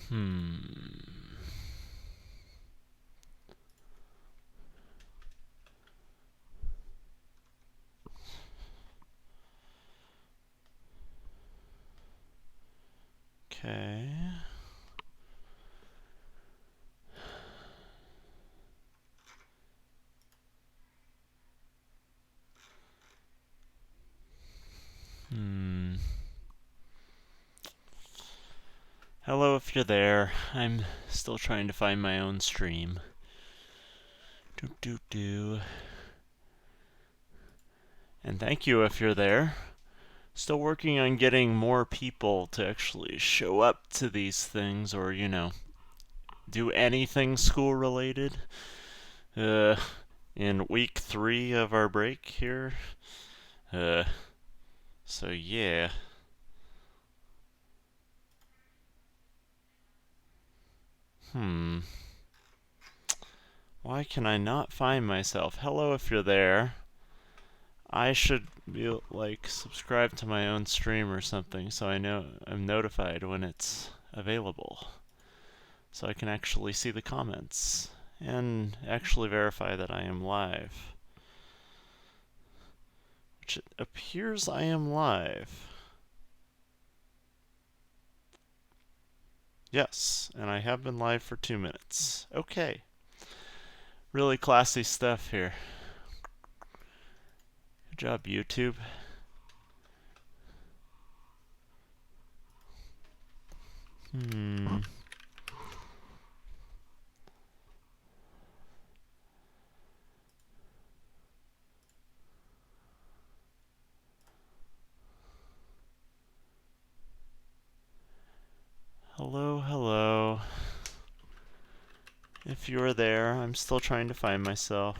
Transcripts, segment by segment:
Hmm. Okay. Hmm. Hello if you're there. I'm still trying to find my own stream. Do. And thank you if you're there. Still working on getting more people to actually show up to these things or, do anything school related. In week 3 of our break here. So yeah. Why can I not find myself? Hello if you're there. I should be subscribe to my own stream or something so I know I'm notified when it's available. So I can actually see the comments and actually verify that I am live. Which it appears I am live. Yes, and I have been live for 2 minutes. Okay. Really classy stuff here. Good job, YouTube. Hello. If you're there, I'm still trying to find myself.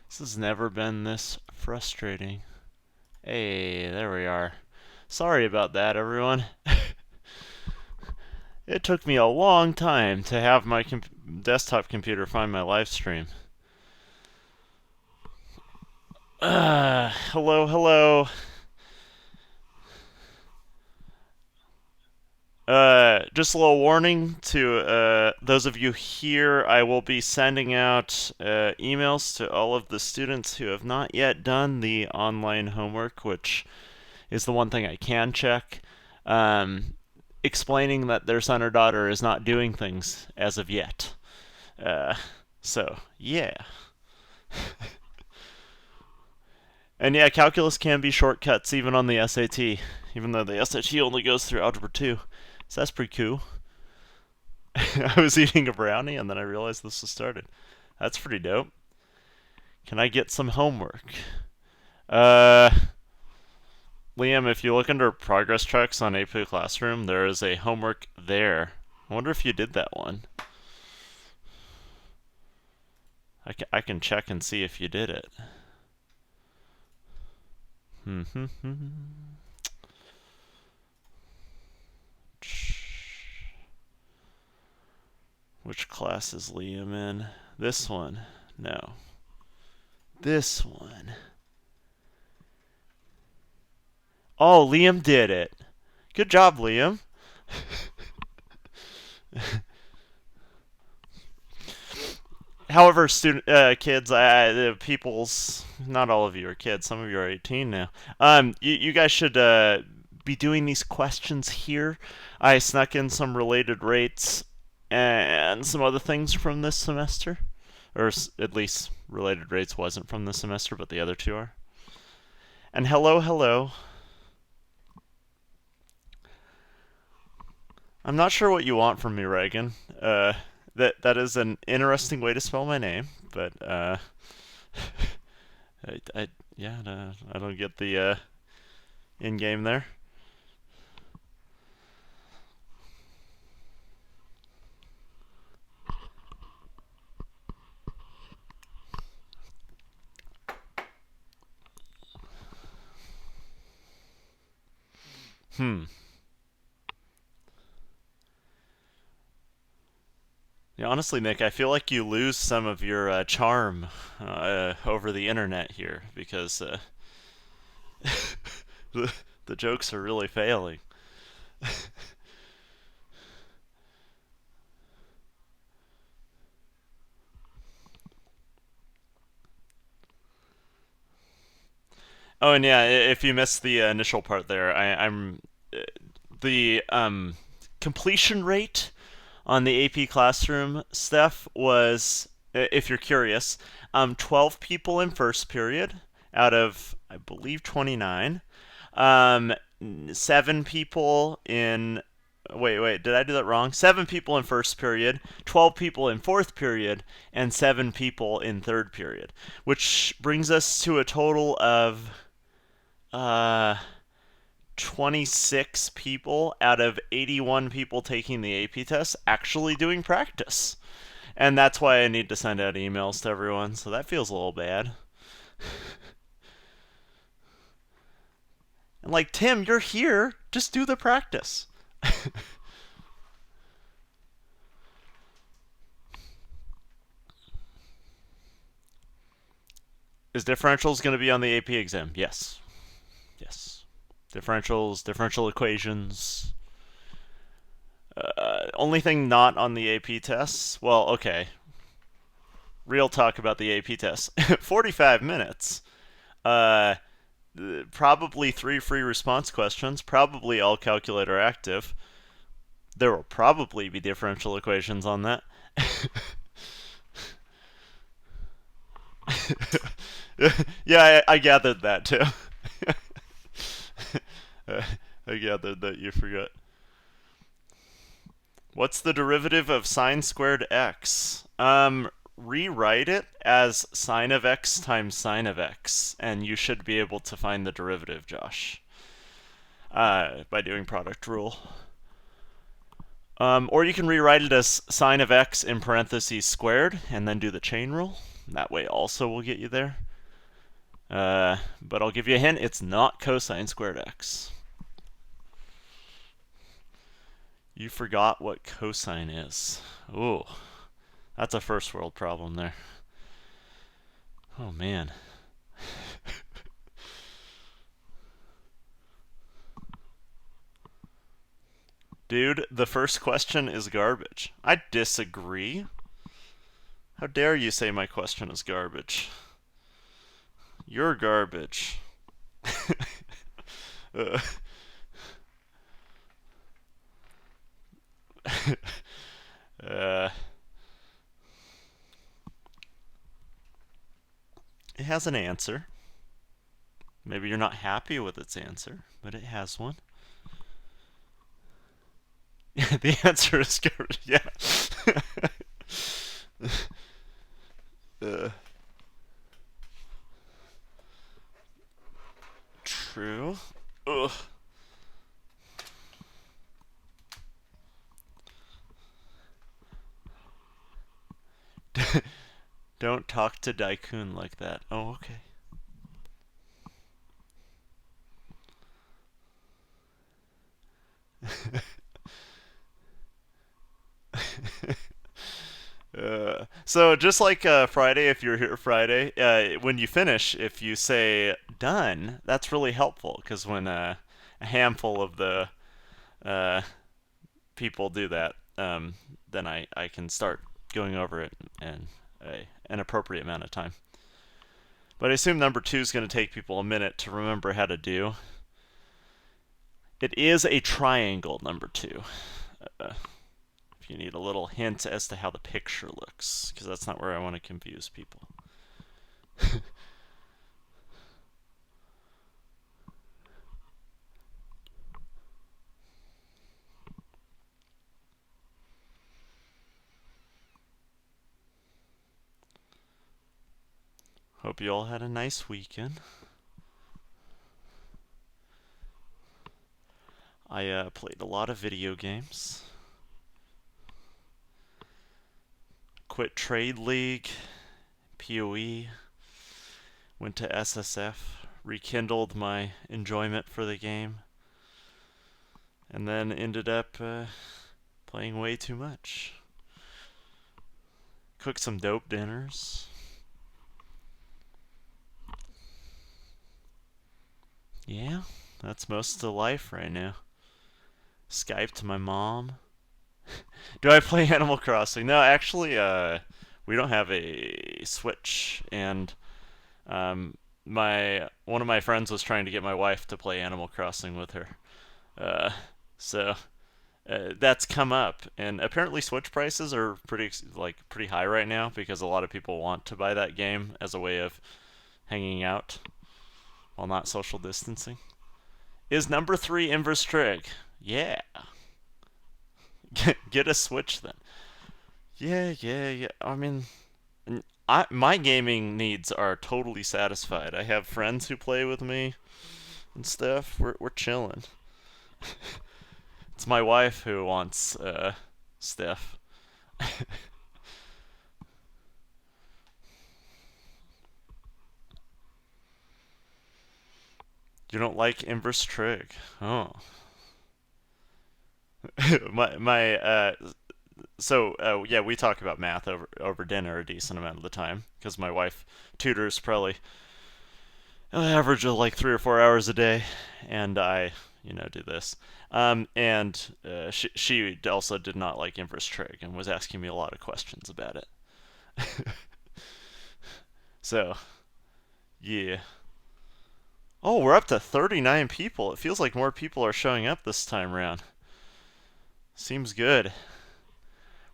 This has never been this frustrating. Hey, there we are. Sorry about that, everyone. It took me a long time to have my desktop computer find my live stream. Hello. Just a little warning to those of you here. I will be sending out emails to all of the students who have not yet done the online homework, which is the one thing I can check, explaining that their son or daughter is not doing things as of yet. So, yeah. And yeah, calculus can be shortcuts even on the SAT, even though the SAT only goes through Algebra 2. So that's pretty cool. I was eating a brownie and then I realized this was started. That's pretty dope. Can I get some homework? Uh, Liam, if you look under progress checks on AP Classroom, there is a homework there. I wonder if you did that one. I can check and see if you did it. Which class is Liam in? This one? No. This one. Oh, Liam did it. Good job, Liam. However, kids, people's, not all of you are kids. Some of you are 18 now. You guys should be doing these questions here. I snuck in some related rates and some other things from this semester, or at least related rates wasn't from this semester, but the other two are. And hello. I'm not sure what you want from me, Reagan. That is an interesting way to spell my name, but I don't get the in game there. Hmm. Yeah, honestly, Nick, I feel like you lose some of your charm over the internet here because the, the jokes are really failing. Oh, and yeah, if you missed the initial part there, I'm the completion rate on the AP Classroom stuff was, if you're curious, 12 people in first period out of, I believe, 29. Um, 7 people in. Wait, did I do that wrong? 7 people in first period, 12 people in fourth period, and 7 people in third period, which brings us to a total of uh, 26 people out of 81 people taking the AP test actually doing practice. And that's why I need to send out emails to everyone, so that feels a little bad. And like, Tim, you're here. Just do the practice. Is differentials going to be on the AP exam? Yes. Yes. Differentials, differential equations. Only thing not on the AP tests. Well, okay. Real talk about the AP tests. 45 minutes. Uh, Probably 3 free response questions. Probably all calculator active. There will probably be differential equations on that. Yeah, I gathered that too. I gathered that you forgot. What's the derivative of sine squared x? Rewrite it as sine of x times sine of x, and you should be able to find the derivative, Josh, by doing product rule. Or you can rewrite it as sine of x in parentheses squared, and then do the chain rule. That way also will get you there. But I'll give you a hint, it's not cosine squared x. You forgot what cosine is. Ooh, that's a first world problem there. Oh man. Dude, the first question is garbage. I disagree. How dare you say my question is garbage? You're garbage. uh, uh, it has an answer. Maybe you're not happy with its answer, but it has one. The answer is garbage. Yeah. uh, True. Ugh. Don't talk to Daikun like that. Oh, okay. So just like Friday, if you're here Friday, when you finish, if you say done, that's really helpful because when a handful of the uh, people do that, then I can start going over it in an appropriate amount of time. But I assume number 2 is going to take people a minute to remember how to do. It is a triangle, number 2. If you need a little hint as to how the picture looks, because that's not where I want to confuse people. Hope you all had a nice weekend. I played a lot of video games. Quit Trade League, PoE, went to SSF, rekindled my enjoyment for the game. and then ended up playing way too much. Cooked some dope dinners. Yeah, that's most of life right now. Skype to my mom. Do I play Animal Crossing? No, actually, we don't have a Switch, and my one of my friends was trying to get my wife to play Animal Crossing with her. Uh, so that's come up, and apparently Switch prices are pretty high right now because a lot of people want to buy that game as a way of hanging out while not social distancing. Is number 3 Inverse Trig? Yeah. Get a Switch then. Yeah. I mean, my gaming needs are totally satisfied. I have friends who play with me and stuff. We're chilling. It's my wife who wants stuff. You don't like Inverse Trig? Oh. my so yeah, we talk about math over dinner a decent amount of the time because my wife tutors probably an average of like 3 or 4 hours a day, and I do this. And she also did not like Inverse Trig and was asking me a lot of questions about it. So yeah. Oh, we're up to 39 people. It feels like more people are showing up this time around. Seems good.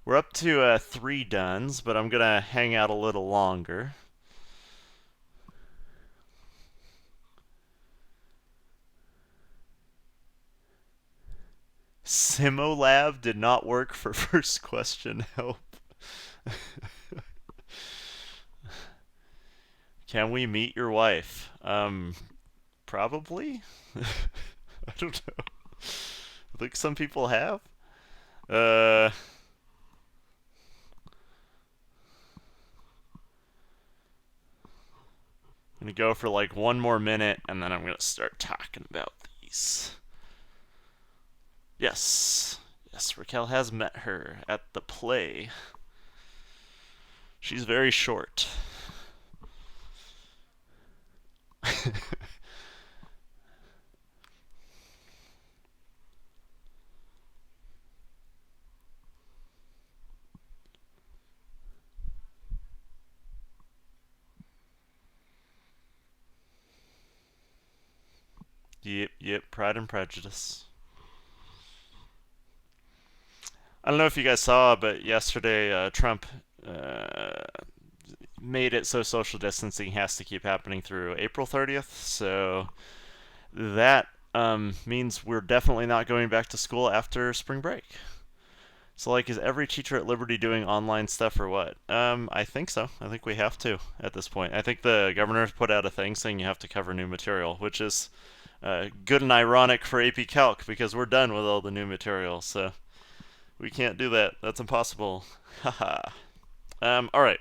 We're up to 3 duns, but I'm gonna hang out a little longer. Simolab did not work for first question. Help. Can we meet your wife? Probably. I don't know. I think some people have. Uh, I'm gonna go for like 1 more minute, and then I'm gonna start talking about these. Yes, Raquel has met her at the play. She's very short. Yep, Pride and Prejudice. I don't know if you guys saw, but yesterday Trump made it so social distancing has to keep happening through April 30th. So that means we're definitely not going back to school after spring break. So, like, is every teacher at Liberty doing online stuff or what? I think so. I think we have to at this point. I think the governor put out a thing saying you have to cover new material, which is good and ironic for AP Calc because we're done with all the new material. So we can't do that. That's impossible. Haha. All right.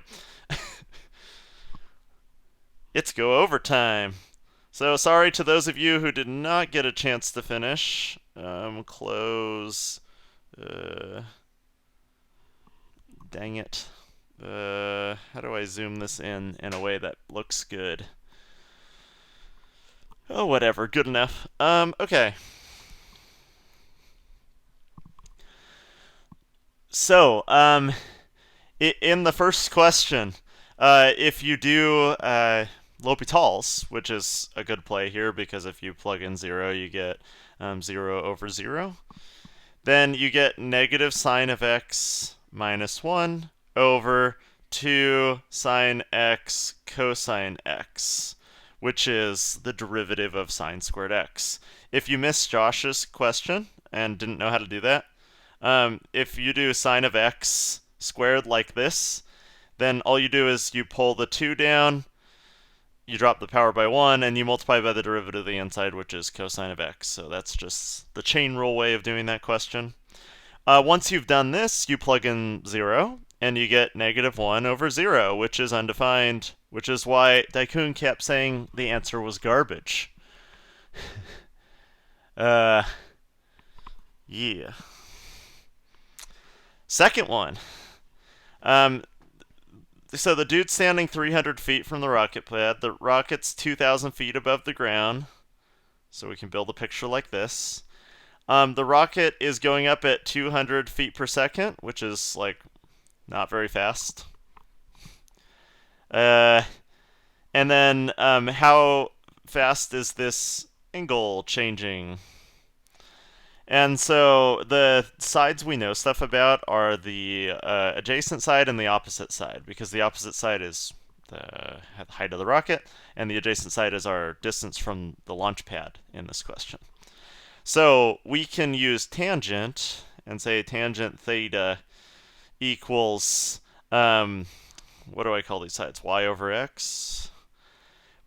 It's go overtime. So sorry to those of you who did not get a chance to finish. Close. Dang it. How do I zoom this in a way that looks good? Oh, whatever. Good enough. Okay. So, in the first question, if you do L'Hopital's, which is a good play here because if you plug in 0, you get 0 over 0. Then you get negative sine of x minus 1 over 2 sine x cosine x, which is the derivative of sine squared x. If you missed Josh's question and didn't know how to do that, if you do sine of x squared like this, then all you do is you pull the 2 down, you drop the power by 1, and you multiply by the derivative of the inside, which is cosine of x. So that's just the chain rule way of doing that question. Once you've done this, you plug in 0, and you get negative 1 over 0, which is undefined, which is why Daikun kept saying the answer was garbage. Yeah. Second one. Um, so the dude's standing 300 feet from the rocket pad. The rocket's 2,000 feet above the ground. So we can build a picture like this. The rocket is going up at 200 feet per second, which is like not very fast. And then how fast is this angle changing? And so the sides we know stuff about are the adjacent side and the opposite side, because the opposite side is the height of the rocket, and the adjacent side is our distance from the launch pad in this question. So we can use tangent and say tangent theta equals, what do I call these sides? Y over x?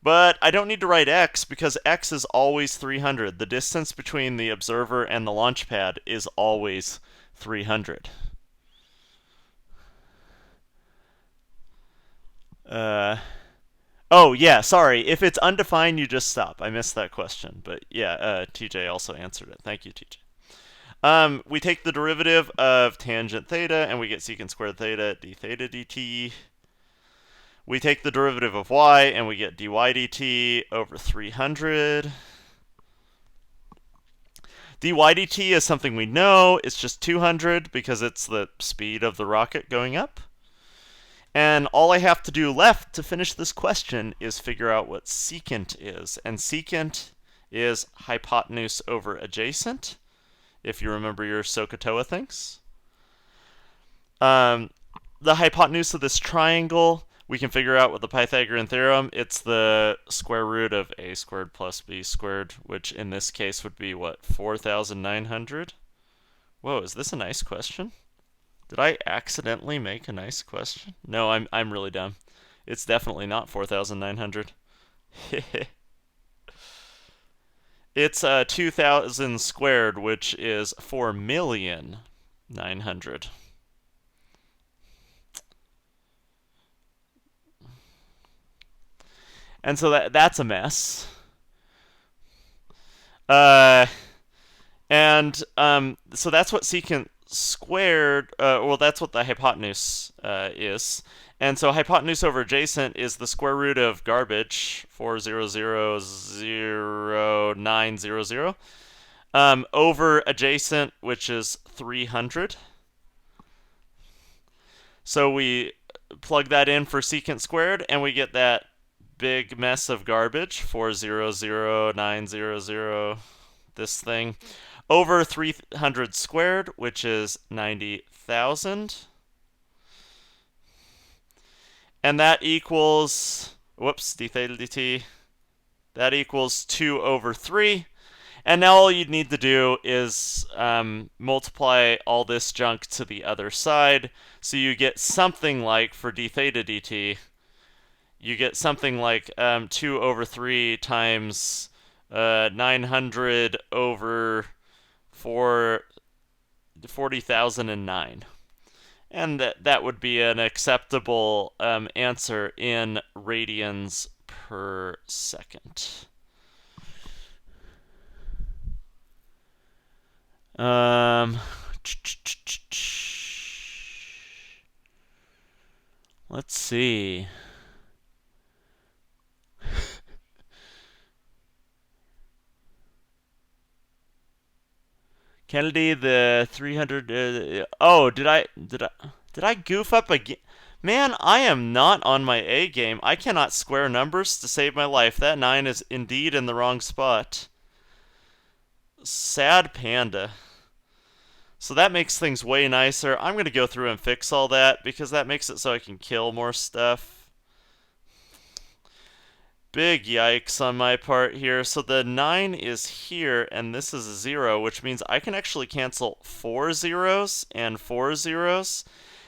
But I don't need to write x because x is always 300. The distance between the observer and the launch pad is always 300. Oh, yeah, sorry. If it's undefined, you just stop. I missed that question. But yeah, TJ also answered it. Thank you, TJ. We take the derivative of tangent theta, and we get secant squared theta d theta dt. We take the derivative of y, and we get dy dt over 300. dy dt is something we know. It's just 200 because it's the speed of the rocket going up. And all I have to do left to finish this question is figure out what secant is. And secant is hypotenuse over adjacent, if you remember your SOHCAHTOA things. The hypotenuse of this triangle, we can figure out with the Pythagorean theorem. It's the square root of a squared plus b squared, which in this case would be, what, 4,900? Whoa, is this a nice question? Did I accidentally make a nice question? No, I'm really dumb. It's definitely not 4,900. It's 2,000 squared, which is 4,900,000. And so that's a mess. So that's what secant squared, well, that's what the hypotenuse is. And so hypotenuse over adjacent is the square root of garbage, 4,000,900, over adjacent, which is 300. So we plug that in for secant squared, and we get that big mess of garbage, 4,000,900, this thing, over 300 squared, which is 90,000. And that equals, whoops, d theta dt, that equals 2 over 3. And now all you'd need to do is multiply all this junk to the other side. So you get something like, for d theta dt, you get something like 2 over 3 times 900 over 40,009. And that would be an acceptable answer in radians per second. Let's see. Kennedy, the 300. Oh, did I goof up again? Man, I am not on my A game. I cannot square numbers to save my life. That 9 is indeed in the wrong spot. Sad panda. So that makes things way nicer. I'm going to go through and fix all that because that makes it so I can kill more stuff. Big yikes on my part here. So the 9 is here, and this is a 0, which means I can actually cancel 4 zeros and 4 zeros.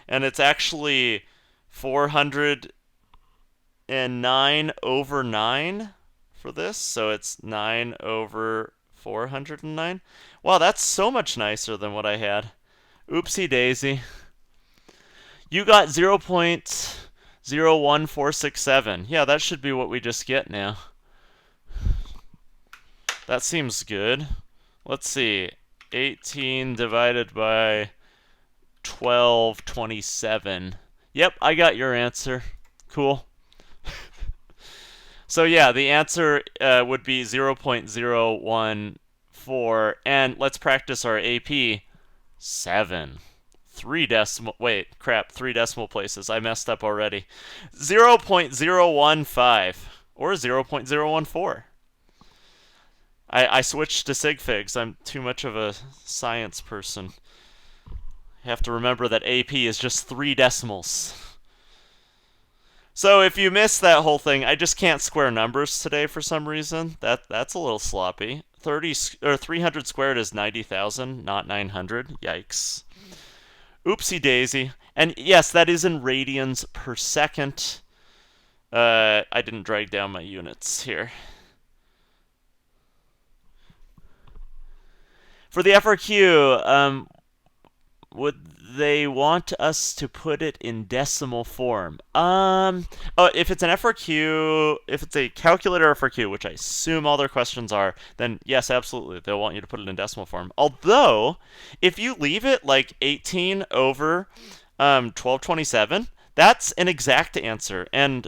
And it's actually 409 over 9 for this. So it's 9 over 409. Wow, that's so much nicer than what I had. Oopsie daisy. You got 0.01467. Yeah, that should be what we just get now. That seems good. Let's see. 18 divided by 1227. Yep, I got your answer. Cool. So yeah, the answer would be 0.014, and let's practice our AP. 7. 3 decimal places. I messed up already. 0.015 or 0.014. I switched to sig figs. I'm too much of a science person. You have to remember that AP is just 3 decimals. So if you missed that whole thing, I just can't square numbers today for some reason. That's a little sloppy. 300 squared is 90,000, not 900. Yikes. Oopsie daisy. And yes, that is in radians per second. I didn't drag down my units here. For the FRQ, would they want us to put it in decimal form? If it's an FRQ, if it's a calculator FRQ, which I assume all their questions are, then yes, absolutely, they'll want you to put it in decimal form. Although, if you leave it like 18 over 1227, that's an exact answer, and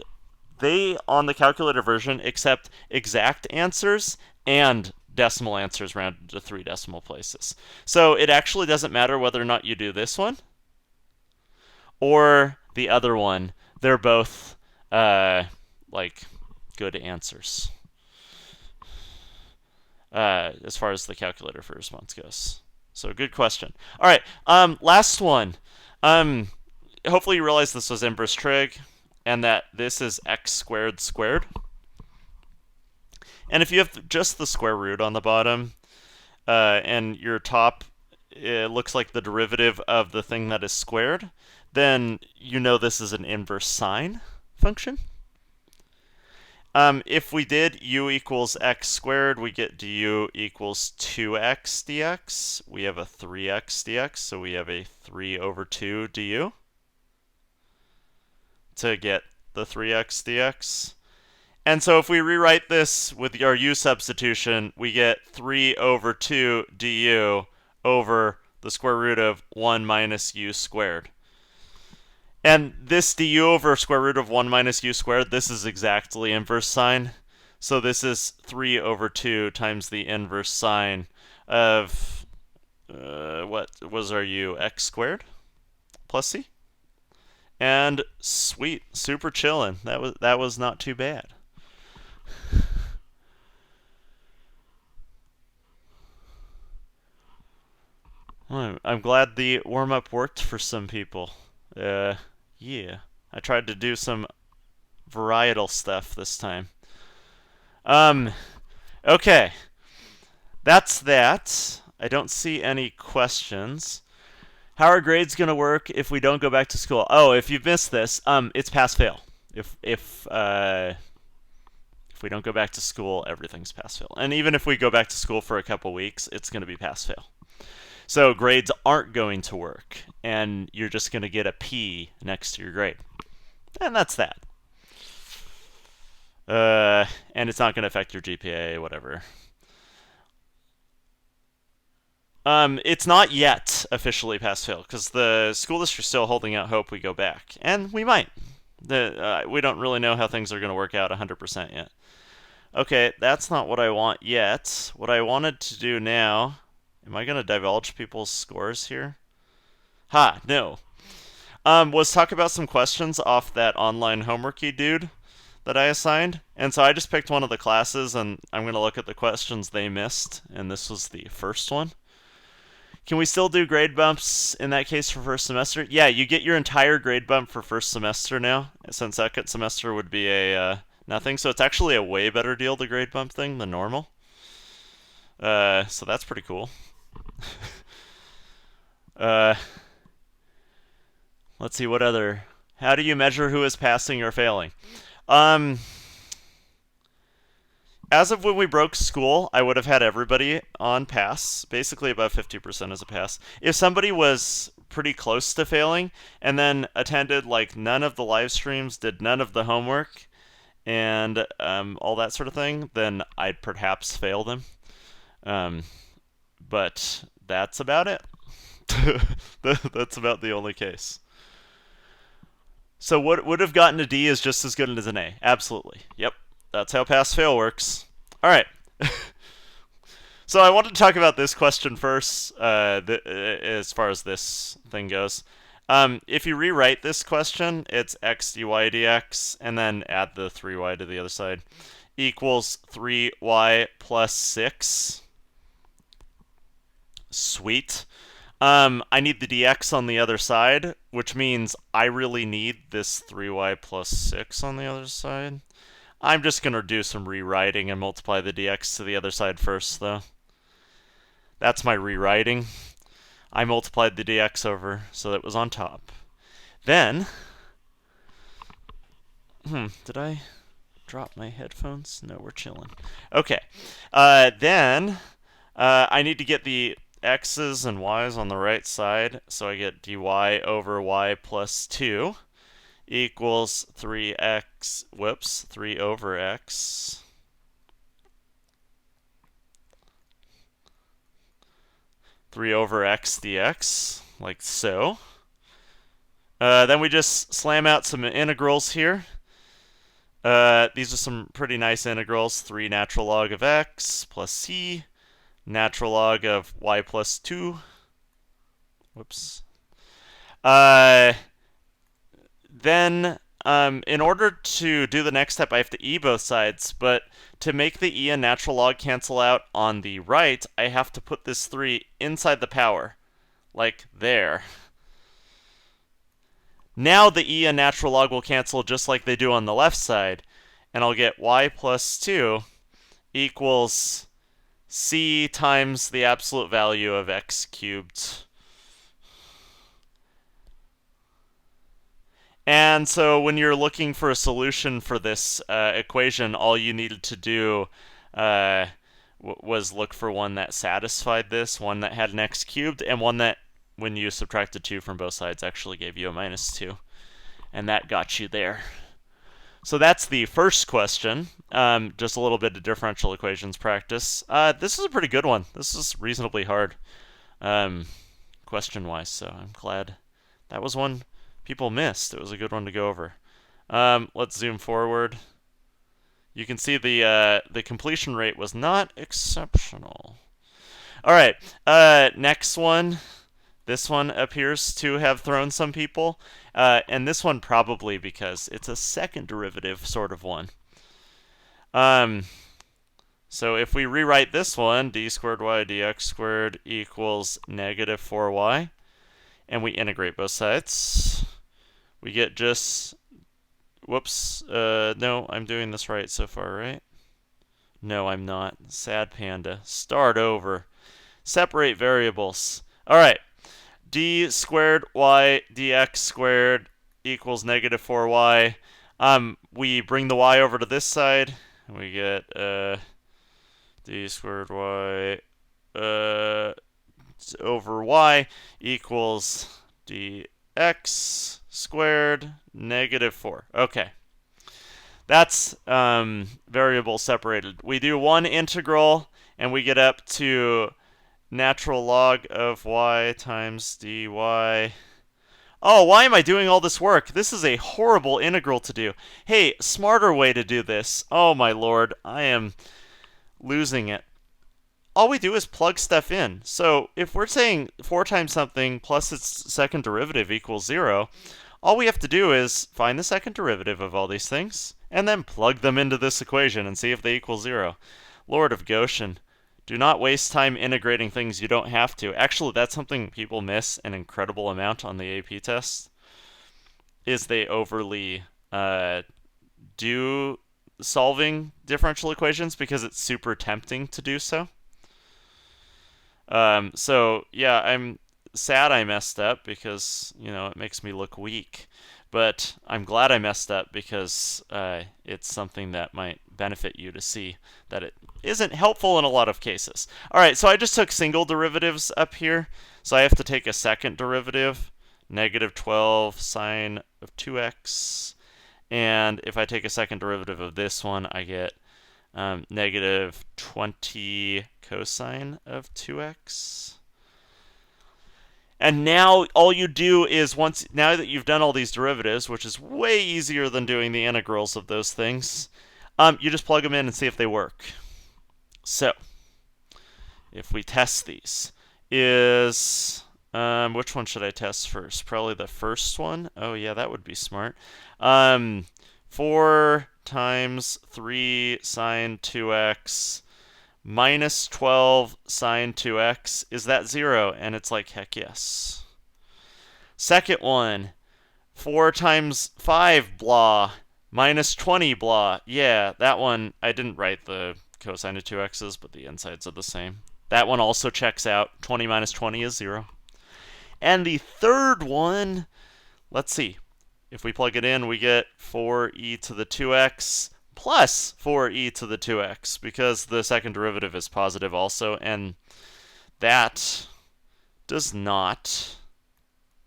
they, on the calculator version, accept exact answers and decimal answers rounded to 3 decimal places. So it actually doesn't matter whether or not you do this one or the other one. They're both like good answers as far as the calculator for response goes. So good question. All right, last one. Hopefully you realize this was inverse trig and that this is x squared squared. And if you have just the square root on the bottom, and your top looks like the derivative of the thing that is squared, then you know this is an inverse sine function. If we did u equals x squared, we get du equals 2x dx. We have a 3x dx, so we have a 3 over 2 du to get the 3x dx. And so if we rewrite this with our u substitution, we get 3 over 2 du over the square root of 1 minus u squared. And this du over square root of 1 minus u squared, this is exactly inverse sine. So this is 3 over 2 times the inverse sine of, what was our u? X squared plus c? And sweet, super chillin'. That was not too bad. I'm glad the warm-up worked for some people. Yeah. I tried to do some varietal stuff this time. Okay. That's that. I don't see any questions. How are grades going to work if we don't go back to school? Oh, if you've missed this, it's pass-fail. If we don't go back to school, everything's pass-fail. And even if we go back to school for a couple weeks, it's going to be pass-fail. So grades aren't going to work, and you're just going to get a P next to your grade. And that's that. And it's not going to affect your GPA, whatever. It's not yet officially pass-fail, because the school district's still holding out hope we go back. And we might. We don't really know how things are going to work out 100% yet. Okay, that's not what I want yet. What I wanted to do now... Am I going to divulge people's scores here? No. Was talk about some questions off that online homeworky dude that I assigned. And so I just picked one of the classes, and I'm going to look at the questions they missed. And this was the first one. Can we still do grade bumps in that case for first semester? Yeah, you get your entire grade bump for first semester now, since second semester would be a nothing. So it's actually a way better deal, the grade bump thing, than normal. So that's pretty cool. Let's see, what other... How do you measure who is passing or failing? As of when we broke school, I would have had everybody on pass. Basically above 50% as a pass. If somebody was pretty close to failing, and then attended like none of the live streams, did none of the homework, and all that sort of thing, then I'd perhaps fail them. But that's about it. That's about the only case. So what would have gotten a D is just as good as an A. Absolutely. Yep. That's how pass-fail works. All right. So I wanted to talk about this question first, as far as this thing goes. If you rewrite this question, it's x dy dx, and then add the 3y to the other side, equals 3y plus 6. Sweet. I need the dx on the other side, which means I really need this 3y plus 6 on the other side. I'm just going to do some rewriting and multiply the dx to the other side first, though. That's my rewriting. I multiplied the dx over so that it was on top. Then, did I drop my headphones? No, we're chilling. Okay. Then, I need to get the x's and y's on the right side, so I get dy over y plus 2 equals 3 over x. 3 over x dx, like so. Then we just slam out some integrals here. These are some pretty nice integrals. 3 natural log of x plus c, natural log of y plus 2. Whoops. Then, in order to do the next step, I have to e both sides, but to make the e and natural log cancel out on the right, I have to put this 3 inside the power, like there. Now the e and natural log will cancel just like they do on the left side, and I'll get y plus 2 equals c times the absolute value of x cubed. And so when you're looking for a solution for this equation, all you needed to do was look for one that satisfied this, one that had an x cubed, and one that, when you subtracted 2 from both sides, actually gave you a minus 2. And that got you there. So that's the first question. Just a little bit of differential equations practice. This is a pretty good one. This is reasonably hard question-wise, so I'm glad that was one people missed. It was a good one to go over. Let's zoom forward. You can see the completion rate was not exceptional. All right, next one. This one appears to have thrown some people, and this one probably because it's a second derivative sort of one. So if we rewrite this one, d squared y dx squared equals negative 4y, and we integrate both sides, we get just, whoops, no, I'm doing this right so far, right? No, I'm not. Sad panda. Start over. Separate variables. All right. D squared y dx squared equals negative 4y. We bring the y over to this side, and we get d squared y over y equals dx squared negative 4. Okay. That's variable separated. We do one integral, and we get up to natural log of y times dy. Oh, why am I doing all this work? This is a horrible integral to do. Hey, smarter way to do this. Oh my lord, I am losing it. All we do is plug stuff in. So if we're saying 4 times something plus its second derivative equals 0, all we have to do is find the second derivative of all these things, and then plug them into this equation and see if they equal 0. Lord of Goshen. Do not waste time integrating things you don't have to. Actually, that's something people miss an incredible amount on the AP test, is they overly do solving differential equations because it's super tempting to do so. So yeah, I'm sad I messed up because, it makes me look weak. But I'm glad I messed up because it's something that might benefit you to see that it isn't helpful in a lot of cases. All right, so I just took single derivatives up here. So I have to take a second derivative, negative 12 sine of 2x. And if I take a second derivative of this one, I get negative 20 cosine of 2x. And now all you do is now that you've done all these derivatives, which is way easier than doing the integrals of those things, you just plug them in and see if they work. So if we test these, which one should I test first? Probably the first one. Oh yeah, that would be smart. 4 times 3 sine 2x minus 12 sine 2x, is that 0? And it's like, heck yes. Second one, 4 times 5 blah minus 20 blah. Yeah, that one, I didn't write the cosine of 2x's, but the insides are the same. That one also checks out. 20 minus 20 is 0. And the third one, let's see. If we plug it in, we get 4e to the 2x plus 4e to the 2x, because the second derivative is positive also, and that does not,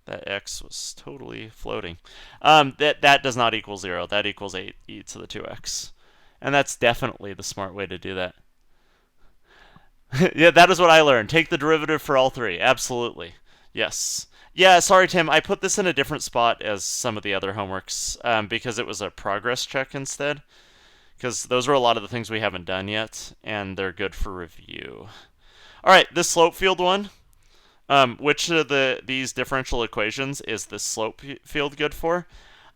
that x was totally floating. That does not equal 0. That equals 8e to the 2x. And that's definitely the smart way to do that. Yeah, that is what I learned. Take the derivative for all three. Absolutely. Yes. Yeah, sorry, Tim. I put this in a different spot as some of the other homeworks because it was a progress check instead. Because those are a lot of the things we haven't done yet, and they're good for review. All right, this slope field one. Which of these differential equations is the slope field good for?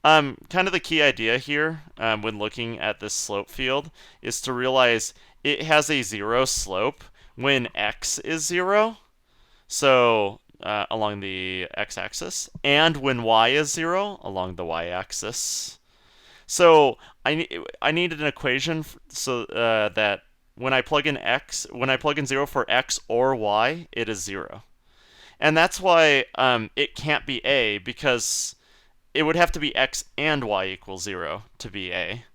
Kind of the key idea here when looking at this slope field is to realize it has a 0 slope when x is 0, so along the x-axis, and when y is 0 along the y-axis. So I needed an equation so that when I plug in 0 for x or y, it is 0. And that's why it can't be a, because it would have to be x and y equals 0 to be a.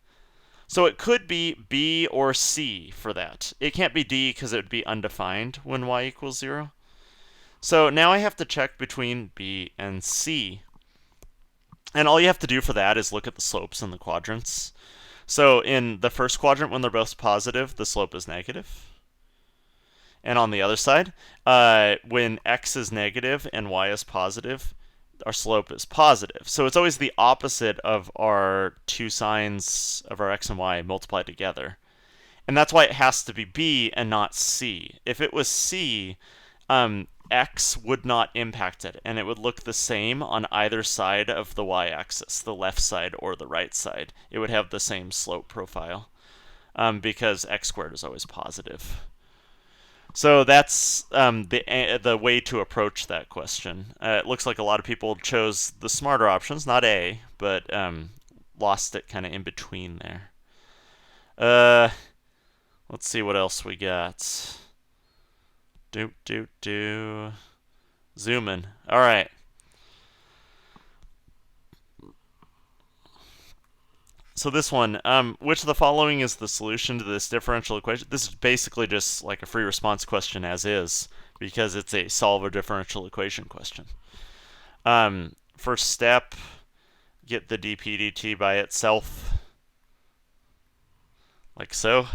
So it could be b or c for that. It can't be d because it would be undefined when y equals 0. So now I have to check between b and c. And all you have to do for that is look at the slopes in the quadrants. So in the first quadrant, when they're both positive, the slope is negative. And on the other side, when x is negative and y is positive, our slope is positive. So it's always the opposite of our two signs of our x and y multiplied together. And that's why it has to be b and not c. If it was c, x would not impact it, and it would look the same on either side of the y-axis, the left side or the right side. It would have the same slope profile because x squared is always positive. So that's the way to approach that question. It looks like a lot of people chose the smarter options, not A, but lost it kind of in between there. Let's see what else we got. Zoom in. All right. So this one, which of the following is the solution to this differential equation? This is basically just like a free response question as is, because it's a solve a differential equation question. First step, get the dp dt by itself, like so.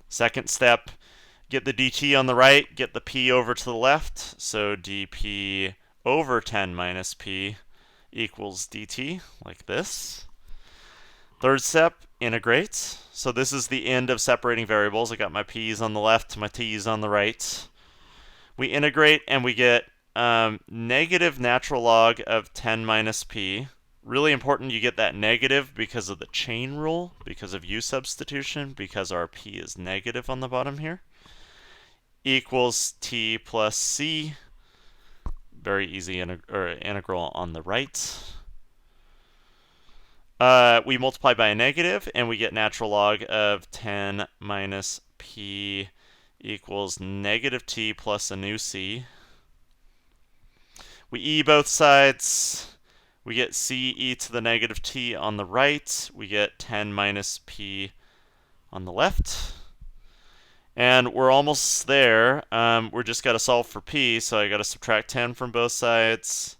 Second step, get the dt on the right, get the p over to the left, so dp over 10 minus p equals dt, like this. Third step, integrate. So this is the end of separating variables. I got my p's on the left, my t's on the right. We integrate and we get negative natural log of 10 minus p. Really important you get that negative because of the chain rule, because of u substitution, because our p is negative on the bottom here. Equals t plus c. Very easy integral on the right. We multiply by a negative, and we get natural log of 10 minus p equals negative t plus a new c. We e both sides. We get c e to the negative t on the right. We get 10 minus p on the left. And we're almost there. We're just got to solve for p, so I got to subtract 10 from both sides.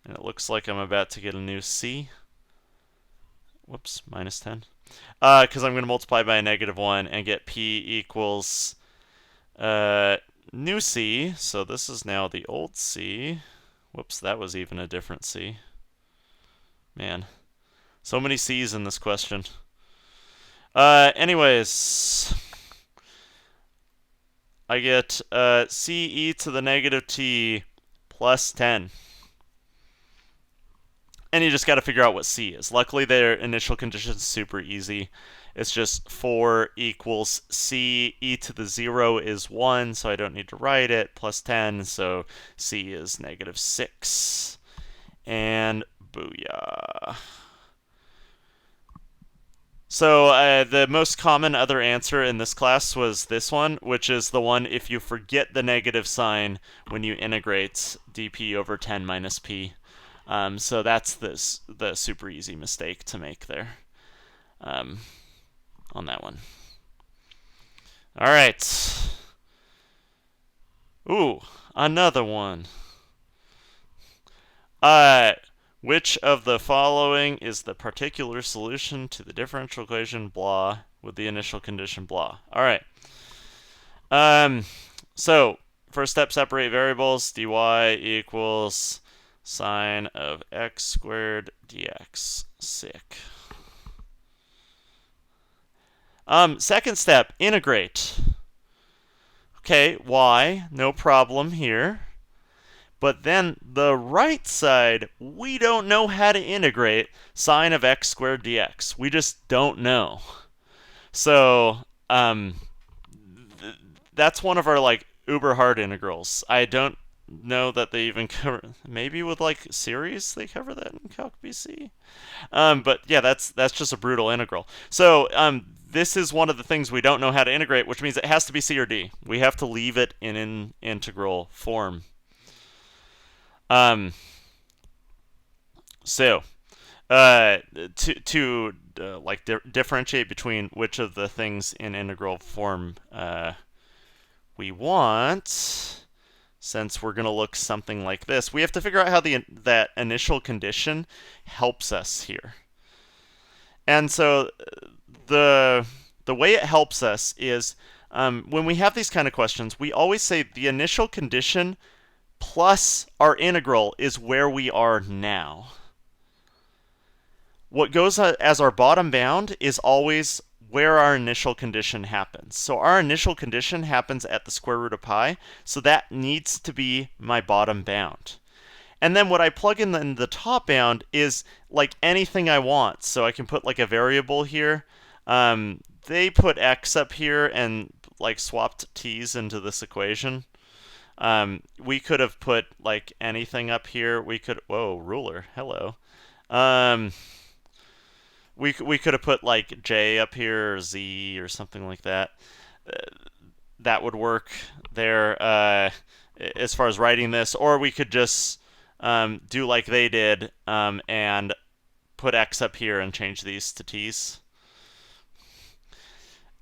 And it looks like I'm about to get a new c. Whoops, minus 10. Because I'm going to multiply by a negative 1 and get p equals new C, so this is now the old C. Whoops, that was even a different C. Man, so many C's in this question. Anyways, I get C e to the negative t plus 10. And you just got to figure out what C is. Luckily, their initial condition is super easy. It's just 4 equals C, e to the 0 is 1, so I don't need to write it, plus 10, so C is negative 6. And booyah. So the most common other answer in this class was this one, which is the one if you forget the negative sign when you integrate dp over 10 minus p. So that's the super easy mistake to make there on that one. All right. Ooh, another one. Which of the following is the particular solution to the differential equation blah with the initial condition blah? All right. So first step, separate variables. dy equals sine of x squared dx. Sick. Second step, integrate. Okay, y, no problem here. But then the right side, we don't know how to integrate sine of x squared dx. We just don't know. So that's one of our like uber hard integrals. I don't know that they even cover. Maybe with like series they cover that in Calc BC. But yeah, that's just a brutal integral. So this is one of the things we don't know how to integrate, which means it has to be C or D. We have to leave it in an integral form. So to like differentiate between which of the things in integral form we want, since we're going to look something like this, we have to figure out how that initial condition helps us here. And so the way it helps us is when we have these kind of questions, we always say the initial condition plus our integral is where we are now. What goes as our bottom bound is always where our initial condition happens. So our initial condition happens at the square root of pi, so that needs to be my bottom bound. And then what I plug in the top bound is like anything I want. So I can put like a variable here. They put x up here and like swapped t's into this equation. We could have put like anything up here. We could, whoa, ruler, hello. We could have put like j up here or z or something like that. That would work there as far as writing this. Or we could just do like they did and put x up here and change these to t's.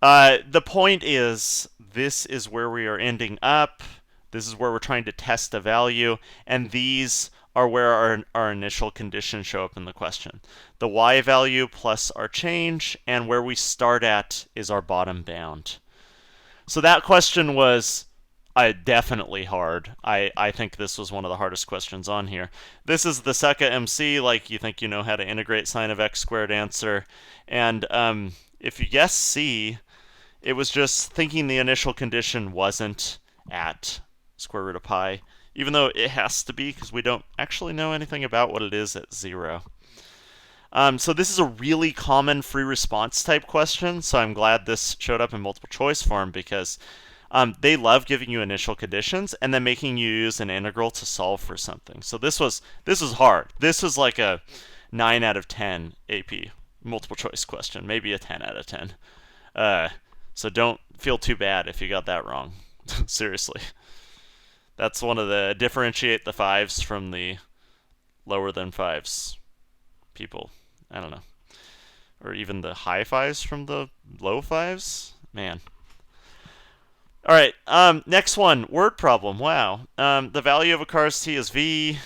The point is, this is where we are ending up. This is where we're trying to test a value, and these are where our initial conditions show up in the question. The y value plus our change, and where we start at is our bottom bound. So that question was definitely hard. I think this was one of the hardest questions on here. This is the SECA MC, like you think you know how to integrate sine of x squared answer. And if you guess C, it was just thinking the initial condition wasn't at square root of pi, even though it has to be because we don't actually know anything about what it is at 0. So this is a really common free response type question, so I'm glad this showed up in multiple choice form because they love giving you initial conditions and then making you use an integral to solve for something. So this was hard. This was like a 9 out of 10 AP multiple choice question, maybe a 10 out of 10. So don't feel too bad if you got that wrong. Seriously. That's one of the differentiate the fives from the lower than fives people. I don't know. Or even the high fives from the low fives? Man. All right, next one, word problem. Wow. The value of a car's t is v.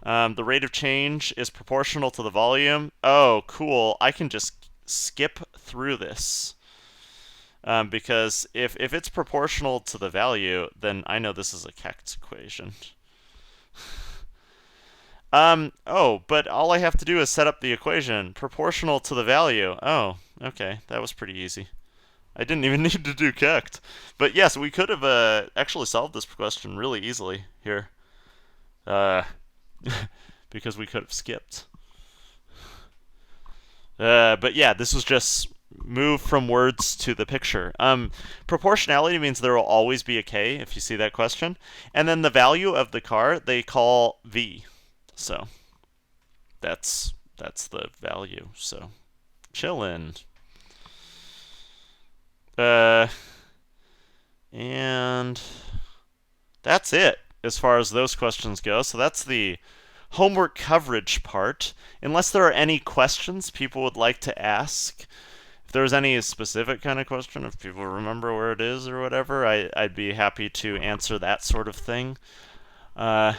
The rate of change is proportional to the volume. Oh, cool. I can just skip through this. Because if it's proportional to the value, then I know this is a Kex equation. Oh, but all I have to do is set up the equation. Proportional to the value. Oh, okay. That was pretty easy. I didn't even need to do Kex. But yes, we could have actually solved this question really easily here. Because we could have skipped. But yeah, this was just move from words to the picture. Proportionality means there will always be a K if you see that question. And then the value of the car they call V. So that's the value. So chillin'. And that's it as far as those questions go. So that's the homework coverage part. Unless there are any questions people would like to ask, if there was any specific kind of question, if people remember where it is or whatever, I'd be happy to answer that sort of thing. I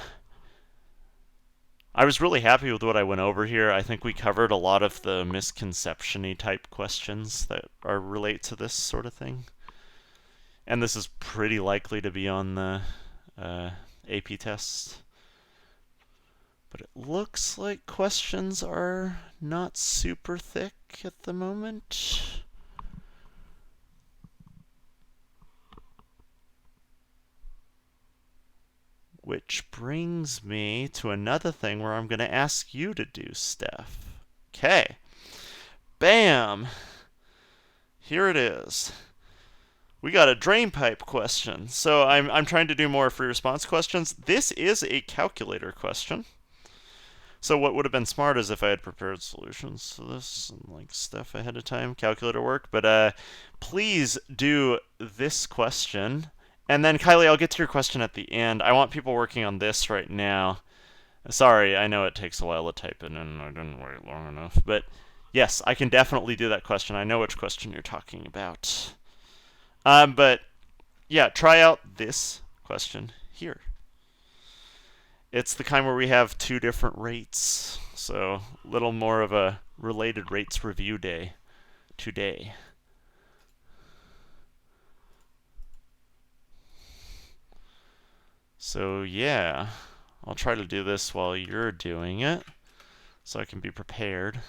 was really happy with what I went over here. I think we covered a lot of the misconception-y type questions that are relate to this sort of thing. And this is pretty likely to be on the AP test. But it looks like questions are not super thick at the moment. Which brings me to another thing where I'm going to ask you to do stuff. Okay. Bam! Here it is. We got a drain pipe question. So I'm trying to do more free response questions. This is a calculator question. So what would have been smart is if I had prepared solutions to this and like stuff ahead of time, calculator work. But please do this question. And then Kylie, I'll get to your question at the end. I want people working on this right now. Sorry, I know it takes a while to type it in and I didn't wait long enough. But yes, I can definitely do that question. I know which question you're talking about. But yeah, try out this question here. It's the kind where we have two different rates, so a little more of a related rates review day today. So yeah, I'll try to do this while you're doing it, so I can be prepared.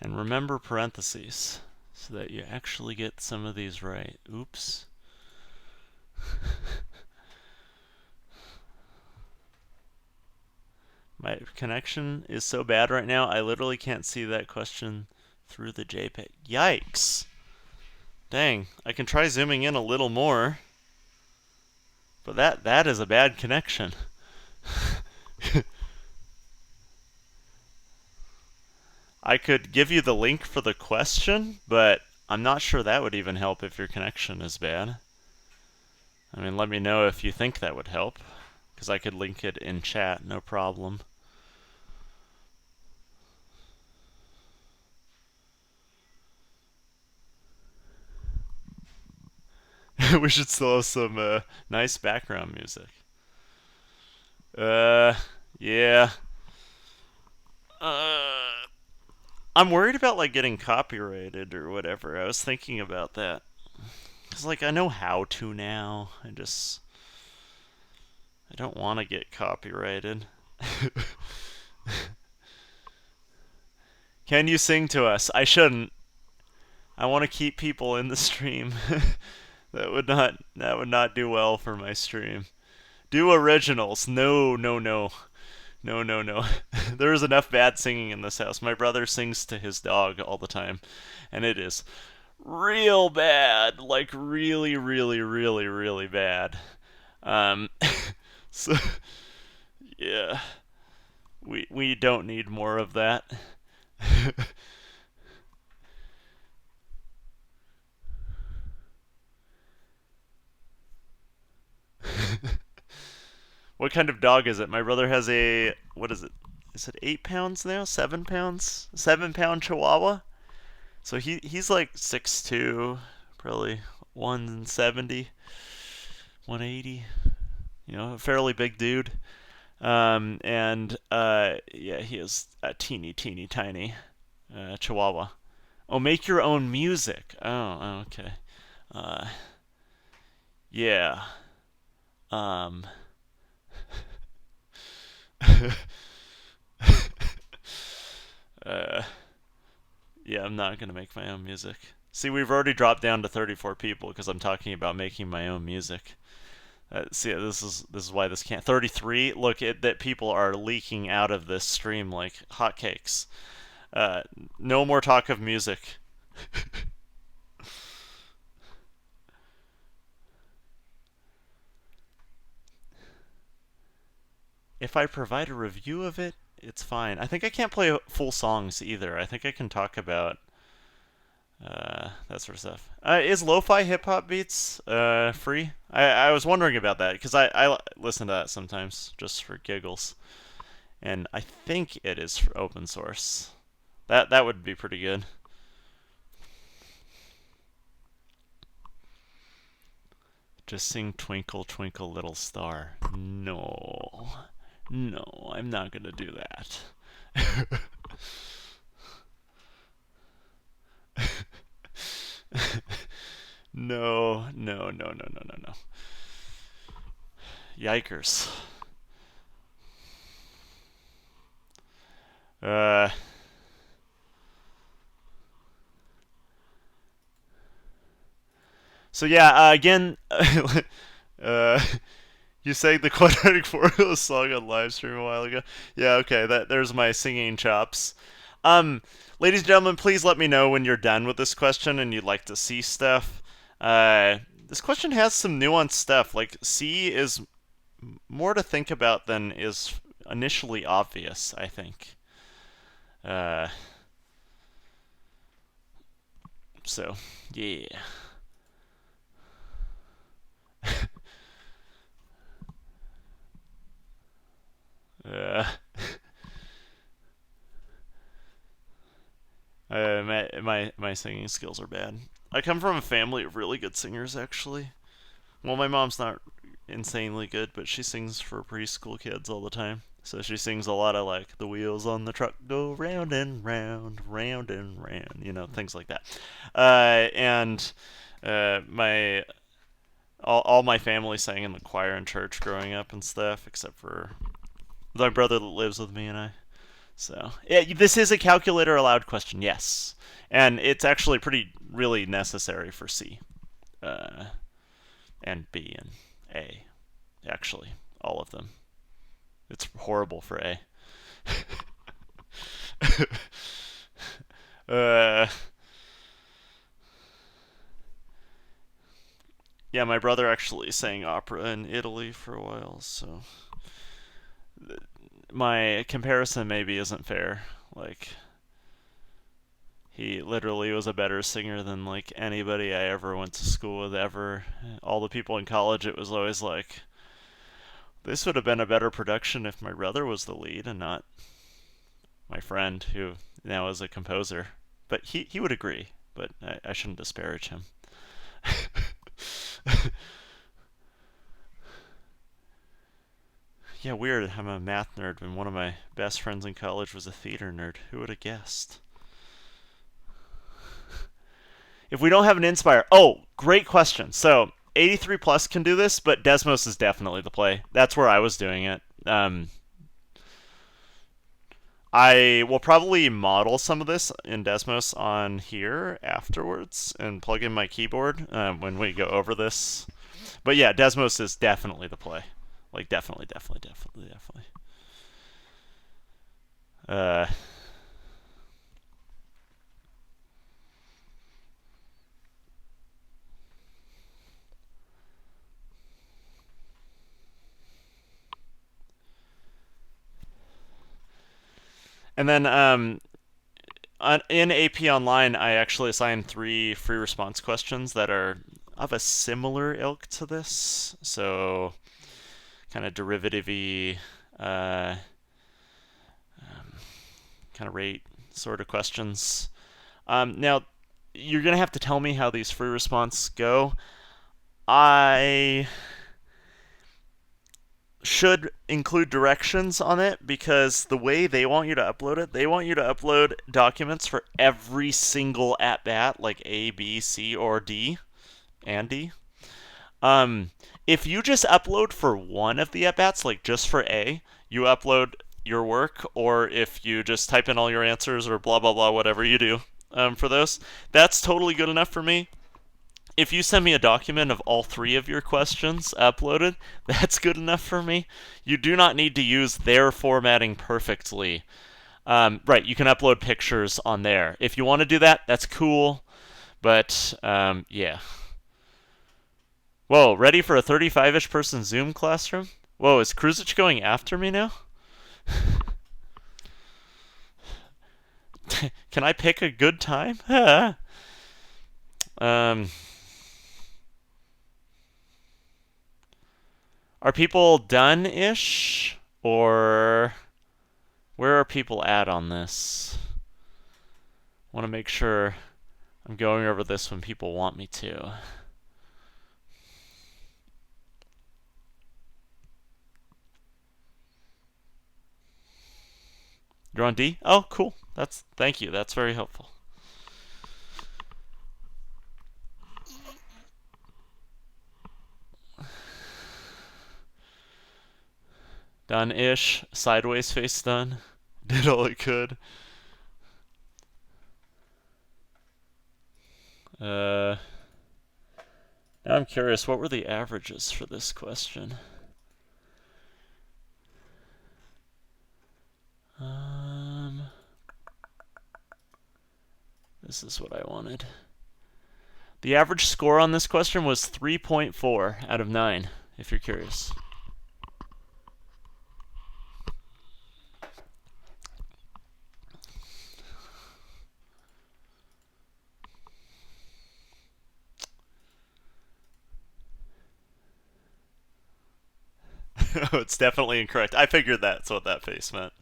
And remember parentheses so that you actually get some of these right. Oops. My connection is so bad right now, I literally can't see that question through the JPEG. Yikes. Dang, I can try zooming in a little more. But that is a bad connection. I could give you the link for the question, but I'm not sure that would even help if your connection is bad. I mean, let me know if you think that would help, because I could link it in chat, no problem. We should still have some nice background music. Yeah. Uh, I'm worried about like getting copyrighted or whatever. I was thinking about that. Cause like I know how to now. I don't want to get copyrighted. Can you sing to us? I shouldn't. I want to keep people in the stream. That would not do well for my stream. Do originals. No, no, no. No, no, no. There's enough bad singing in this house. My brother sings to his dog all the time, and it is real bad. Like really, really, really, really bad. Um, so yeah, we don't need more of that. What kind of dog is it? My brother has a, what is it? Is it 8 pounds now? 7 pounds? 7 pound Chihuahua. So he's like 6'2", probably 170, 180. You know, a fairly big dude. And yeah, he is a teeny, teeny, tiny Chihuahua. Oh, make your own music. Oh, okay. Uh, yeah. Um. uh. Yeah, I'm not gonna make my own music. See, we've already dropped down to 34 people because I'm talking about making my own music. See, this is why this can't. 33. Look, that people are leaking out of this stream like hotcakes. Uh, no more talk of music. If I provide a review of it, it's fine. I think I can't play full songs either. I think I can talk about that sort of stuff. Is lo-fi hip-hop beats free? I was wondering about that because I listen to that sometimes just for giggles. And I think it is open source. That would be pretty good. Just sing Twinkle Twinkle Little Star. No. No, I'm not gonna do that. No, no, no, no, no, no, no. Yikers. Uh, so yeah, again, you sang the Quadratic Formula song on live stream a while ago. Yeah, okay, there's my singing chops. Um, Ladies and gentlemen, please let me know when you're done with this question and you'd like to see stuff. This question has some nuanced stuff. Like C is more to think about than is initially obvious, I think. Uh, so yeah. Uh, my singing skills are bad. I come from a family of really good singers, actually. Well, my mom's not insanely good, but she sings for preschool kids all the time. So she sings a lot of like the wheels on the truck go round and round, round and round, things like that. And my all my family sang in the choir in church growing up and stuff, except for my brother that lives with me and I. So yeah, this is a calculator allowed question, yes, and it's actually pretty really necessary for C, uh, and B and A, actually, all of them. It's horrible for A. uh, yeah, my brother actually sang opera in Italy for a while, so my comparison maybe isn't fair. Like, He literally was a better singer than like anybody I ever went to school with ever. All the people in college, it was always like, this would have been a better production if my brother was the lead and not my friend who now is a composer. But he would agree, but I shouldn't disparage him. Yeah, weird. I'm a math nerd when one of my best friends in college was a theater nerd. Who would have guessed? If we don't have an Inspire, oh, great question. So 83 plus can do this, but Desmos is definitely the play. That's where I was doing it. I will probably model some of this in Desmos on here afterwards and plug in my keyboard when we go over this. But yeah, Desmos is definitely the play. Like definitely. And then in AP Online, I actually assigned 3 free response questions that are of a similar ilk to this. So kind of derivative-y, kind of rate sort of questions. Now, you're going to have to tell me how these free response go. I should include directions on it because the way they want you to upload it, they want you to upload documents for every single at-bat, like A, B, C, or D, and D. If you just upload for one of the at-bats, like just for A, you upload your work, or if you just type in all your answers or blah, blah, blah, whatever you do for those, that's totally good enough for me. If you send me a document of all 3 of your questions uploaded, that's good enough for me. You do not need to use their formatting perfectly. Right, you can upload pictures on there. If you want to do that, that's cool. But, yeah. Whoa, ready for a 35-ish person Zoom classroom? Whoa, is Kruzich going after me now? Can I pick a good time? Are people done-ish? Or where are people at on this? I want to make sure I'm going over this when people want me to. You're on D? Oh, cool. Thank you. That's very helpful. Done-ish. Sideways face done. Did all it could. Now I'm curious, what were the averages for this question? This is what I wanted. The average score on this question was 3.4 out of 9, if you're curious. It's definitely incorrect. I figured that's what that face meant.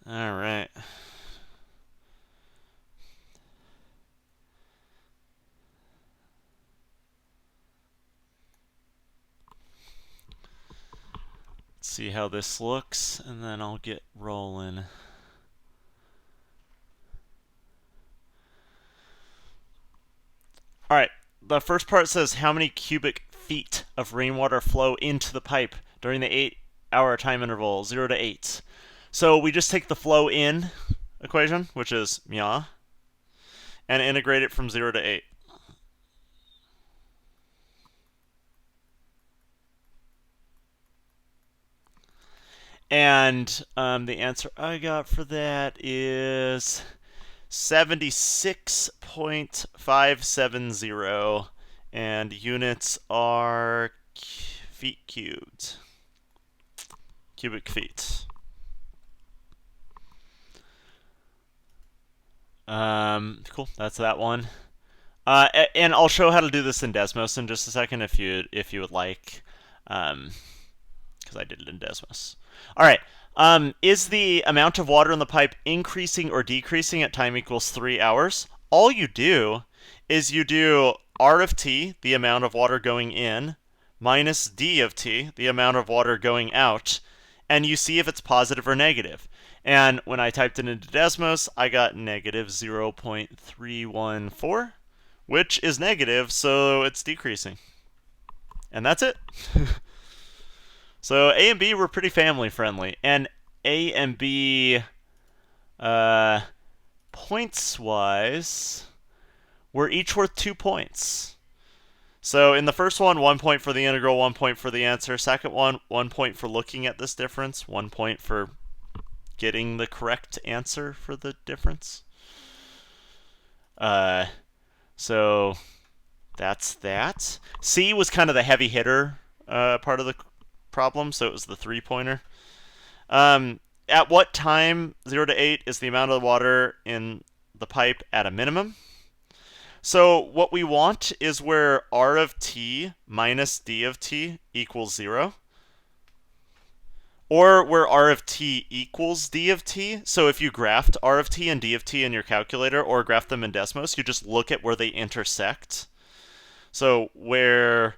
All right. Let's see how this looks, and then I'll get rolling. All right. The first part says how many cubic feet of rainwater flow into the pipe during the 8-hour time interval, 0 to 8. So we just take the flow in equation, which is mya, and integrate it from 0 to 8. And the answer I got for that is 76.570 and units are feet cubed, cubic feet. Cool. That's that one. And I'll show how to do this in Desmos in just a second if you would like, because I did it in Desmos. All right. Is the amount of water in the pipe increasing or decreasing at time equals 3 hours? All you do is you do R of t, the amount of water going in, minus d of t, the amount of water going out, and you see if it's positive or negative. And when I typed it into Desmos, I got negative 0.314, which is negative, so it's decreasing. And that's it. So A and B were pretty family friendly, and A and B, points wise, were each worth 2 points. So in the first one, 1 point for the integral, 1 point for the answer. Second one, 1 point for looking at this difference, 1 point for getting the correct answer for the difference. So that's that. C was kind of the heavy hitter part of the problem, so it was the 3-pointer. At what time, 0 to 8, is the amount of water in the pipe at a minimum? So what we want is where R of t minus d of t equals 0. Or where R of t equals d of t. So if you graphed R of t and d of t in your calculator, or graph them in Desmos, you just look at where they intersect. So where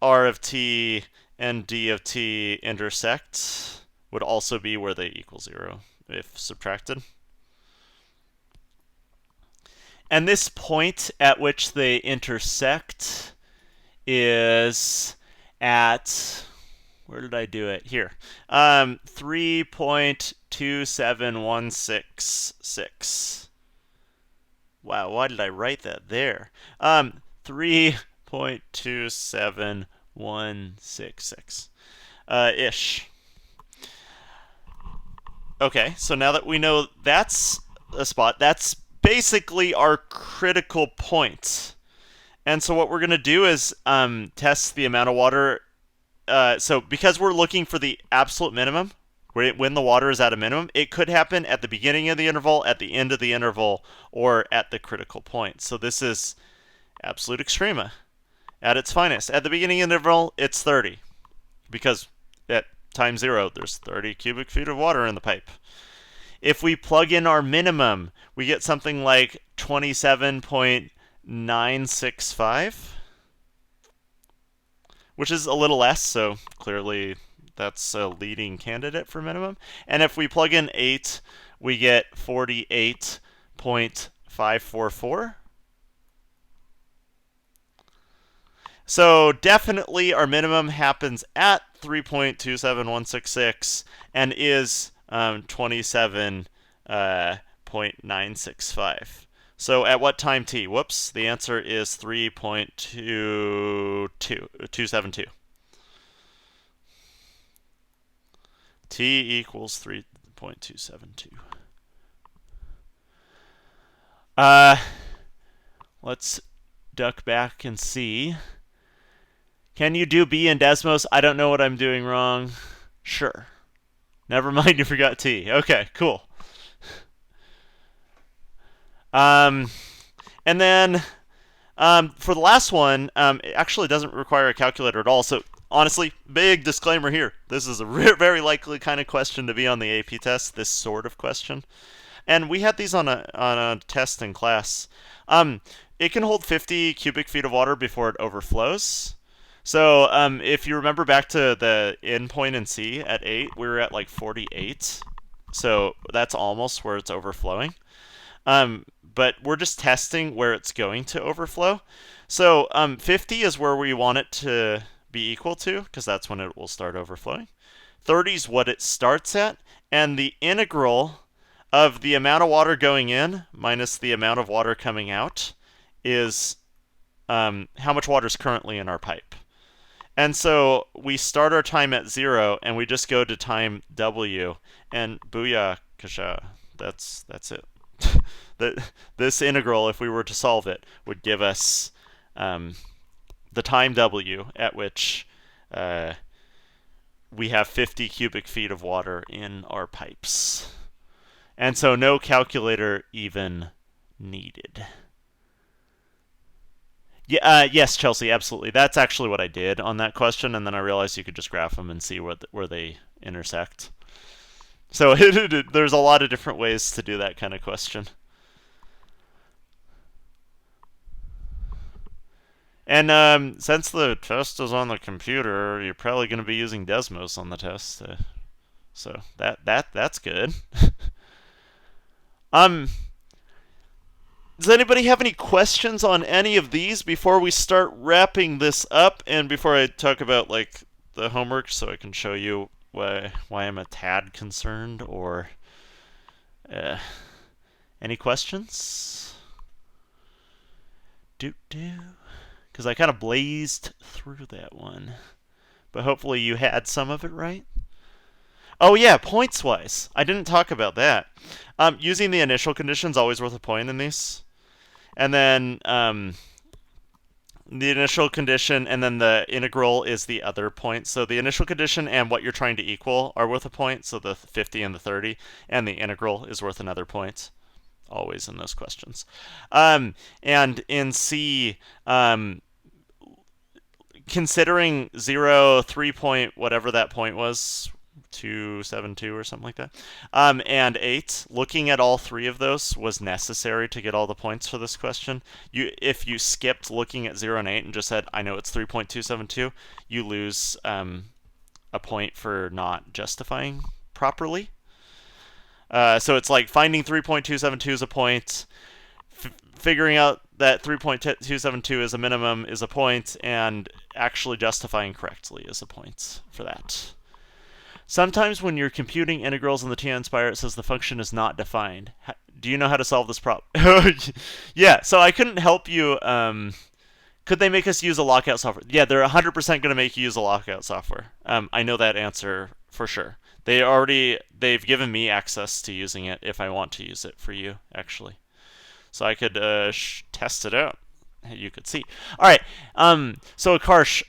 R of t and d of t intersect would also be where they equal 0 if subtracted. And this point at which they intersect is at, where did I do it? Here. 3.27166. Wow, why did I write that there? 3.27166. Ish. Okay, so now that we know that's a spot, that's basically our critical point. And so what we're going to do is test the amount of water. So because we're looking for the absolute minimum, when the water is at a minimum, it could happen at the beginning of the interval, at the end of the interval, or at the critical point. So this is absolute extrema at its finest. At the beginning of the interval, it's 30, because at time 0, there's 30 cubic feet of water in the pipe. If we plug in our minimum, we get something like 27.965, which is a little less, so clearly that's a leading candidate for minimum. And if we plug in 8, we get 48.544. So definitely our minimum happens at 3.27166 and is 27.965. So at what time t? Whoops, the answer is 3.272. T equals 3.272. Let's duck back and see. Can you do B in Desmos? I don't know what I'm doing wrong. Sure. Never mind, you forgot T. Okay, cool. And then for the last one, it actually doesn't require a calculator at all. So honestly, big disclaimer here. This is a very likely kind of question to be on the AP test, this sort of question. And we had these on a test in class. It can hold 50 cubic feet of water before it overflows. So if you remember back to the endpoint in C at 8, we were at like 48. So that's almost where it's overflowing. But we're just testing where it's going to overflow. So 50 is where we want it to be equal to, because that's when it will start overflowing. 30 is what it starts at. And the integral of the amount of water going in minus the amount of water coming out is how much water is currently in our pipe. And so we start our time at 0, and we just go to time W, and booyah, kasha, that's it. This integral, if we were to solve it, would give us the time W at which we have 50 cubic feet of water in our pipes. And so no calculator even needed. Yeah, yes, Chelsea, absolutely. That's actually what I did on that question, and then I realized you could just graph them and see where they intersect. So there's a lot of different ways to do that kind of question. And since the test is on the computer, you're probably going to be using Desmos on the test. So that's good. um, does anybody have any questions on any of these before we start wrapping this up, and before I talk about like the homework, so I can show you why I'm a tad concerned, or any questions? Because I kind of blazed through that one, but hopefully you had some of it right. Oh yeah, points wise, I didn't talk about that. Using the initial conditions always worth a point in these. And then the initial condition and then the integral is the other point. So the initial condition and what you're trying to equal are worth a point, so the 50 and the 30, and the integral is worth another point, always in those questions. And in C, considering 0, 3 point, whatever that point was, 272 or something like that, and 8, looking at all three of those was necessary to get all the points for this question. If you skipped looking at 0 and 8 and just said, I know it's 3.272, you lose a point for not justifying properly. So it's like finding 3.272 is a point, figuring out that 3.272 is a minimum is a point, and actually justifying correctly is a point for that. Sometimes when you're computing integrals in the TI-Nspire, it says the function is not defined. Do you know how to solve this problem? Yeah, so I couldn't help you. Could they make us use a lockout software? Yeah, they're 100% going to make you use a lockout software. I know that answer for sure. They've given me access to using it if I want to use it for you, actually. So I could test it out. You could see. All right. So Karsh,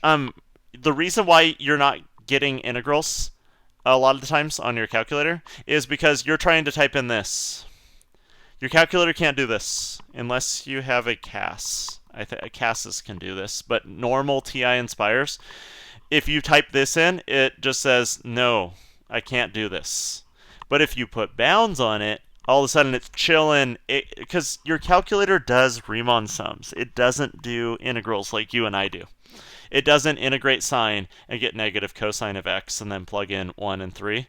the reason why you're not getting integrals a lot of the times on your calculator is because you're trying to type in this. Your calculator can't do this unless you have a CAS. CASs can do this, but normal TI-Nspires, if you type this in, it just says, no, I can't do this. But if you put bounds on it, all of a sudden it's chilling, because your calculator does Riemann sums. It doesn't do integrals like you and I do. It doesn't integrate sine and get negative cosine of x and then plug in 1 and 3.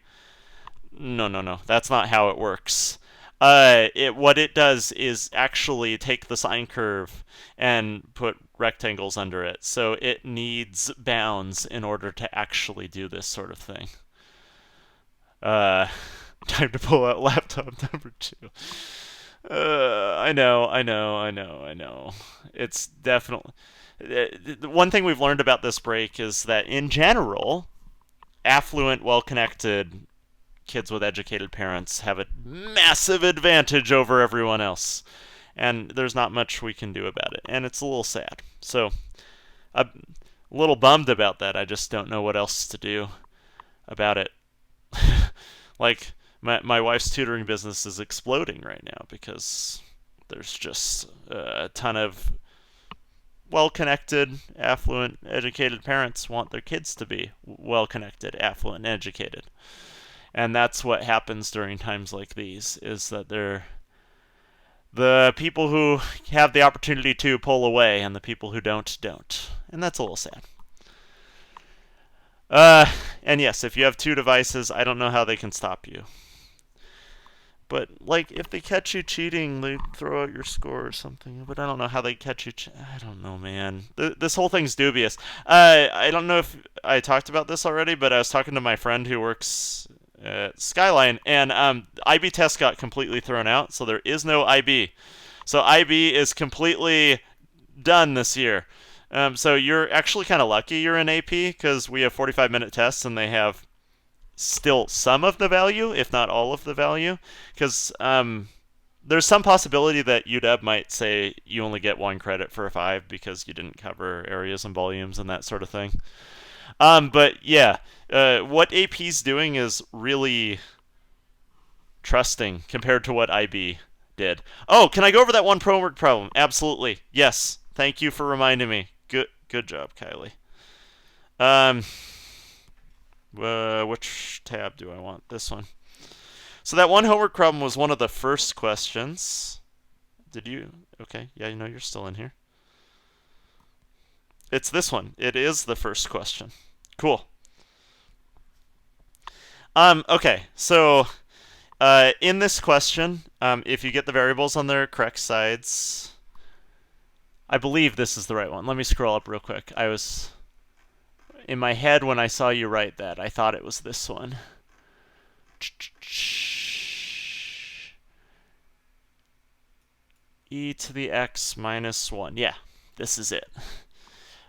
No. That's not how it works. What it does is actually take the sine curve and put rectangles under it. So it needs bounds in order to actually do this sort of thing. Time to pull out laptop number 2. I know. It's definitely... The one thing we've learned about this break is that, in general, affluent, well-connected kids with educated parents have a massive advantage over everyone else. And there's not much we can do about it. And it's a little sad. So, I'm a little bummed about that. I just don't know what else to do about it. Like, my wife's tutoring business is exploding right now because there's just a ton of well-connected, affluent, educated parents want their kids to be well-connected, affluent, and educated. And that's what happens during times like these, is that they're the people who have the opportunity to pull away, and the people who don't. And that's a little sad. And yes, if you have 2 devices, I don't know how they can stop you. But, like, if they catch you cheating, they throw out your score or something. But I don't know how they catch you. I don't know, man. This whole thing's dubious. I don't know if I talked about this already, but I was talking to my friend who works at Skyline, and IB test got completely thrown out, so there is no IB. So IB is completely done this year. So you're actually kind of lucky you're in AP, because we have 45-minute tests, and they have still some of the value, if not all of the value, because there's some possibility that UW might say you only get 1 credit for a 5 because you didn't cover areas and volumes and that sort of thing. But yeah, what AP's doing is really trusting compared to what IB did. Oh, can I go over that one homework problem? Absolutely. Yes. Thank you for reminding me. Good job, Kylie. Which tab do I want? This one. So that one homework problem was one of the first questions. Did you? Okay. Yeah, you know you're still in here. It's this one. It is the first question. Cool. Okay. So in this question, if you get the variables on their correct sides, I believe this is the right one. Let me scroll up real quick. I was in my head when I saw you write that. I thought it was this one. E to the x minus 1. Yeah, this is it.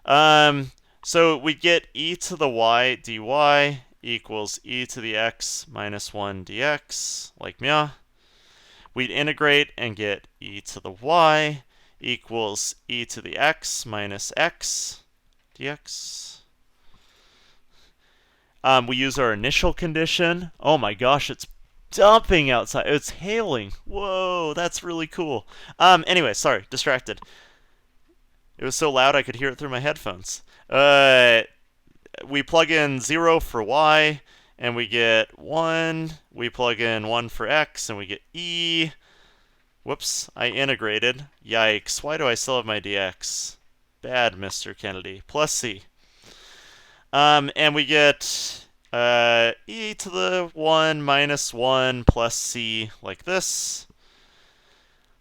So we get e to the y dy equals e to the x minus 1 dx, like meow. We'd integrate and get e to the y equals e to the x minus x dx. We use our initial condition. Oh my gosh, it's dumping outside. It's hailing. Whoa, that's really cool. Anyway, sorry, distracted. It was so loud I could hear it through my headphones. We plug in 0 for y, and we get 1. We plug in 1 for x, and we get e. Whoops, I integrated. Yikes, why do I still have my dx? Bad, Mr. Kennedy. Plus c. And we get e to the 1 minus 1 plus c, like this.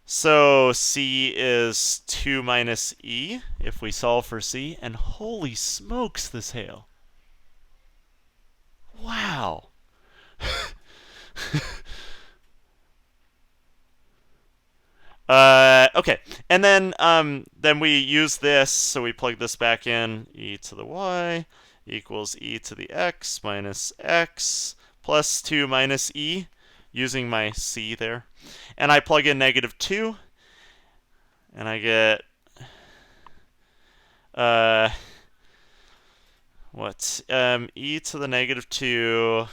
So c is 2 minus e if we solve for c. And holy smokes, this hail. Wow. Okay, and then we use this, so we plug this back in. E to the y equals e to the x minus x plus 2 minus e, using my c there. And I plug in -2, and I get e to the -2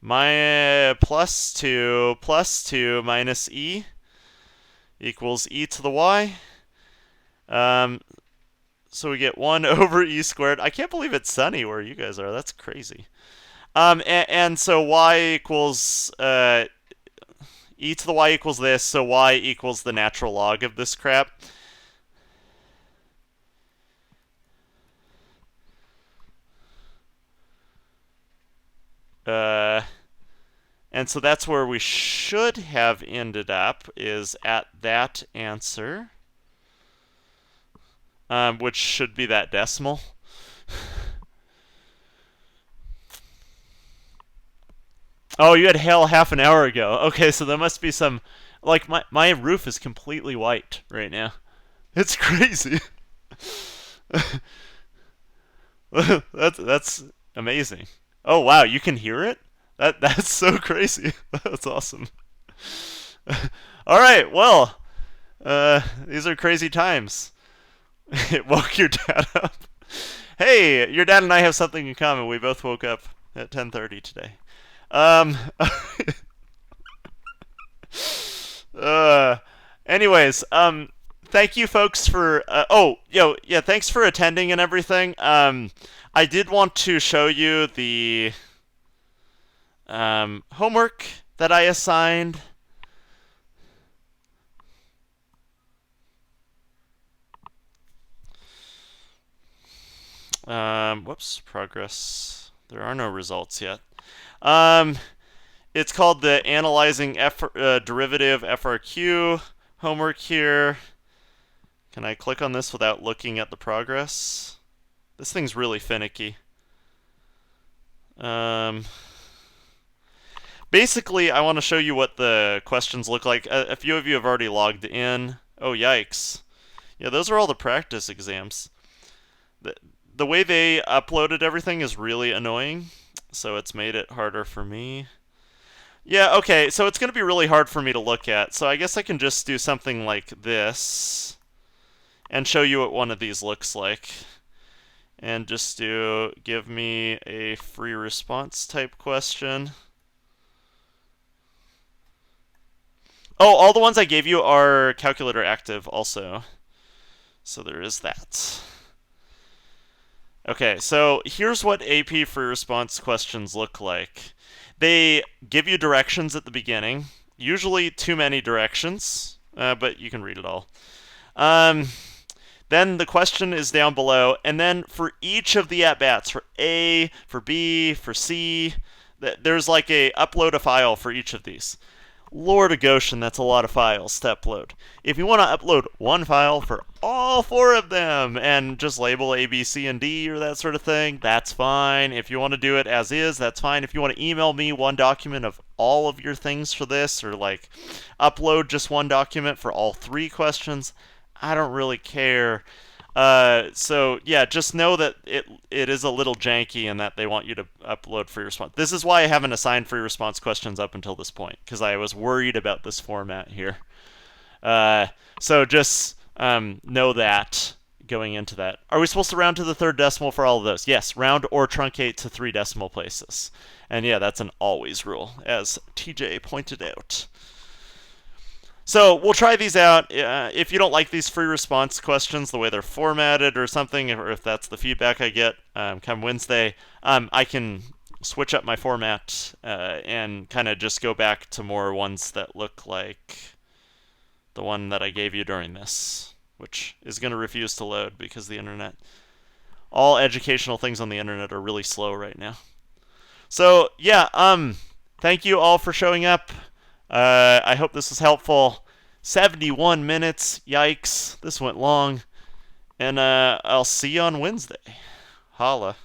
my plus 2 minus e equals e to the y. So we get 1 over e squared. I can't believe it's sunny where you guys are. That's crazy. And so y equals e to the y equals this, so y equals the natural log of this crap. And so that's where we should have ended up, is at that answer, which should be that decimal. Oh, you had hail half an hour ago. Okay, so there must be some, like, my roof is completely white right now. It's crazy. That's amazing. Oh wow, you can hear it? That's so crazy. That's awesome. All right, well, these are crazy times. It woke your dad up. Hey, your dad and I have something in common. We both woke up at 10:30 today. Anyways, thank you folks for thanks for attending and everything. I did want to show you the homework that I assigned. Whoops, progress. There are no results yet. It's called the Analyzing Derivative FRQ homework here. Can I click on this without looking at the progress? This thing's really finicky. Basically, I want to show you what the questions look like. A few of you have already logged in. Oh, yikes. Yeah, those are all the practice exams. The way they uploaded everything is really annoying, so it's made it harder for me. Yeah, okay, so it's going to be really hard for me to look at. So I guess I can just do something like this and show you what one of these looks like. And just give me a free response type question. Oh, all the ones I gave you are calculator active also. So there is that. Okay, so here's what AP free response questions look like. They give you directions at the beginning, usually too many directions, but you can read it all. Um, then the question is down below, and then for each of the at-bats, for A, for B, for C, there's like a upload a file for each of these. Lord of Goshen, that's a lot of files to upload. If you want to upload one file for all four of them and just label A, B, C, and D or that sort of thing, that's fine. If you want to do it as is, that's fine. If you want to email me one document of all of your things for this, or like upload just one document for all three questions, I don't really care. So yeah, just know that it is a little janky and that they want you to upload free response. This is why I haven't assigned free response questions up until this point, because I was worried about this format here. So just know that going into that. Are we supposed to round to the third decimal for all of those? Yes, round or truncate to 3 decimal places. And yeah, that's an always rule, as TJ pointed out. So we'll try these out. If you don't like these free response questions, the way they're formatted or something, or if that's the feedback I get come Wednesday, I can switch up my format and kind of just go back to more ones that look like the one that I gave you during this, which is going to refuse to load because the internet, all educational things on the internet are really slow right now. So yeah, thank you all for showing up. I hope this was helpful. 71 minutes. Yikes. This went long. And I'll see you on Wednesday. Holla.